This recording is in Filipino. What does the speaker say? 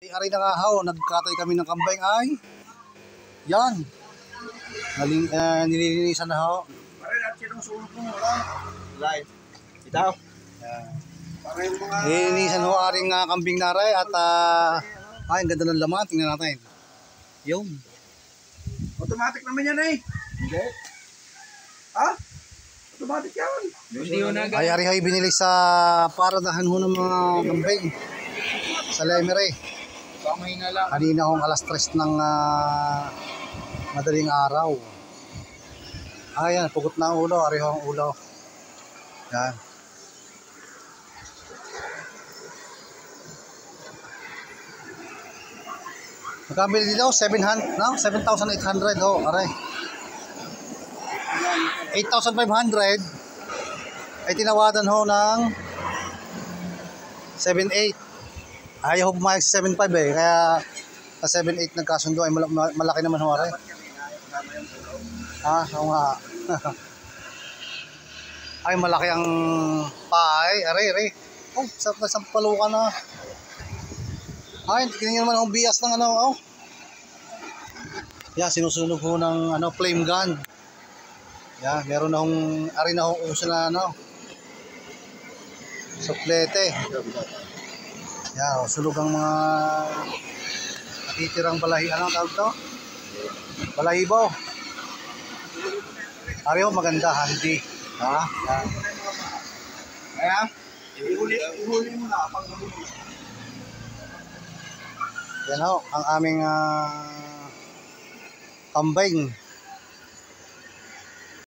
Ari na nga ho, nagkatay kami ng kambing ay yan. Nililinisan na ho. Pare at sinong sulok mo live. Itaw. Para yung mga Nililinisan ho aring kambing naray at ay ang ganda ng laman, tingnan natin. Yung automatic naman yan eh. Hindi. Ha? Automatic yan. Hindi yun na. ay ari ho binili sa paradahan ho ng mga kambing sa Lemery. Pamay na lang. Kanina hong alas 3 ng madaling araw. Ayan, pugot na ang ulo. Ari ho ang ulo. Yan. Magkabili dito, 700, no? 7,800 ho, aray. 8,500 ay tinawadan ho ng 7,800. Ayaw ho pumayag sa 7.5 eh, kaya sa 7.8 nagkasundo ay malaki naman ho aray. Oo nga. Ay malaki ang paay, aray. Oh, sarap na sampalukan na. Ay, tingnan naman ang bias ng ano, oh. Yan, sinusunog ho ng flame gun. Yan, meron na hong, ari na hong uso na suplete. Yan, sunog ang mga natitirang balahi. Anong tawag to? Balahibo. Ari ho, maganda, handy. Ha? Yan. Kaya, ihuli mo na pag Yan ho, ang aming kambing.